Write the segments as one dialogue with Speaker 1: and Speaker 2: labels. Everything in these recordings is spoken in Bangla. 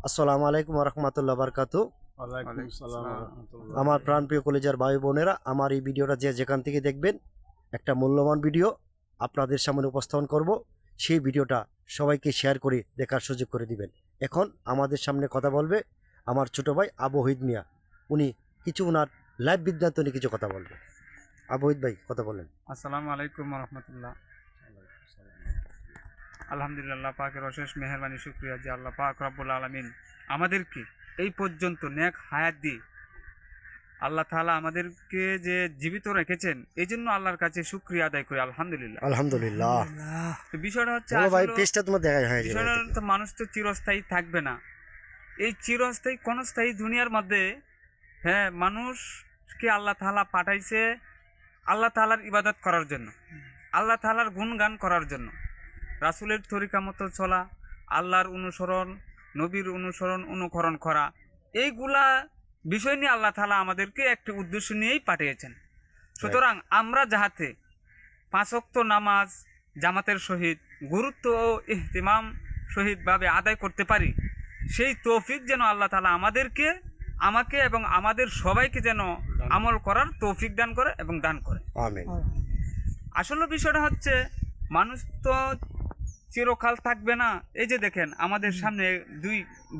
Speaker 1: আসসালামু আলাইকুম রহমতুল্লাহ বারকাতু।
Speaker 2: ওয়ালাইকুম আসসালাম ওয়া রাহমাতুল্লাহ।
Speaker 1: আমার প্রাণপ্রিয় কলেজার ভাই বোনেরা, আমার এই ভিডিওটা যে যেখান থেকে দেখবেন, একটা মূল্যবান ভিডিও আপনাদের সামনে উপস্থাপন করব। সেই ভিডিওটা সবাইকে শেয়ার করে দেখার সুযোগ করে দিবেন। এখন আমাদের সামনে কথা বলবে আমার ছোট ভাই আবহিদ মিয়া। উনি কিছু ওনার লাইভ বিদ্যান্ত নিয়ে কিছু কথা বলবে। আবহিদ ভাই কথা বলেন।
Speaker 2: আসসালামু আলাইকুম ওয়া রাহমাতুল্লাহ। আলহামদুলিল্লাহ পাকের অশেষ মেহেরবানি শুকরিয়া যে আল্লাহ পাক রব্বুল আলামিন আমাদেরকে এই পর্যন্ত নেক হায়াত দিয়ে আল্লাহ তাআলা আমাদেরকে যে জীবিত রেখেছেন এই জন্য আল্লাহর কাছে শুকরিয়া আদায় করি আলহামদুলিল্লাহ।
Speaker 1: আলহামদুলিল্লাহ।
Speaker 2: তো বিষয়টা হচ্ছে
Speaker 1: বলো ভাই,
Speaker 2: আসলে
Speaker 1: পেজটা তোমার দেখা হয়
Speaker 2: বিষয়টা তো মানুষ তো চিরস্থায়ী থাকবে না। এই চিরস্থায়ী ক্ষণস্থায়ী দুনিয়ার মধ্যে হ্যাঁ মানুষকে আল্লাহ তাআলা পাঠাইছে আল্লাহ তাআলার ইবাদত করার জন্য, আল্লাহ তাআলার গুণগান করার জন্য, রাসূলের তরিকা মতো চলা, আল্লাহর অনুসরণ, নবীর অনুকরণ করা, এইগুলা বিষয় নিয়ে আল্লাহ তাআলা আমাদেরকে একটি উদ্দেশ্য নিয়েই পাঠিয়েছেন। সুতরাং আমরা যাহাতে 5 ওয়াক্ত নামাজ জামাতের সহিত গুরুত্ব ও ইহতিমাম সহিতভাবে আদায় করতে পারি, সেই তৌফিক যেন আল্লাহ তাআলা আমাকে এবং আমাদের সবাইকে যেন আমল করার তৌফিক দান করে এবং দান করে।
Speaker 1: আমিন।
Speaker 2: আসলে বিষয়টা হচ্ছে মানুষ তো চিরকাল থাকবে না। এই যে দেখেন আমাদের সামনে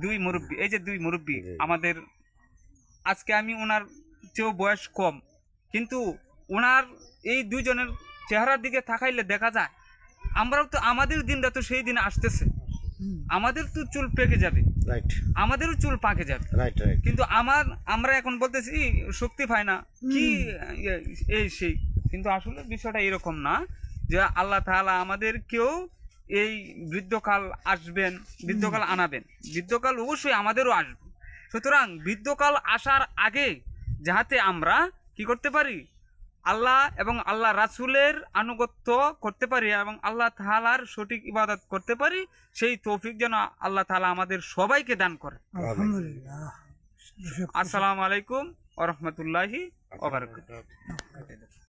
Speaker 2: দুই মুরব্বী, এই যে দুই মুরব্বী আমাদের, আজকে আমি ওনার চেয়েও বয়স কম, কিন্তু ওনার এই দুইজনের চেহারার দিকে তাকাইলে দেখা যায় আমরাও তো, আমাদের দিনটা তো সেই দিন আসতেছে, আমাদের তো চুল পেকে যাবে,
Speaker 1: রাইট
Speaker 2: আমাদেরও চুল পাকে যাবে,
Speaker 1: রাইট রাইট।
Speaker 2: কিন্তু আমরা এখন বলতেছি শক্তি পায় না কি এই সেই, কিন্তু আসলে বিষয়টা এরকম না যে আল্লাহ তাআলা আমাদেরকেও এই বৃদ্ধকাল আসবেন, বৃদ্ধকাল আনাবেন, বৃদ্ধকাল অবশ্যই আমাদেরও আসবে। সুতরাং বৃদ্ধকাল আসার আগে যাহাতে আমরা কি করতে পারি, আল্লাহ এবং আল্লাহ রাসূলের আনুগত্য করতে পারি এবং আল্লাহ তাআলার সঠিক ইবাদত করতে পারি, সেই তৌফিক যেন আল্লাহ তাআলা আমাদের সবাইকে দান করে।
Speaker 3: আলহামদুলিল্লাহ।
Speaker 2: আসসালামু আলাইকুম ওয়া রাহমাতুল্লাহি ওয়া বারাকাতুহু।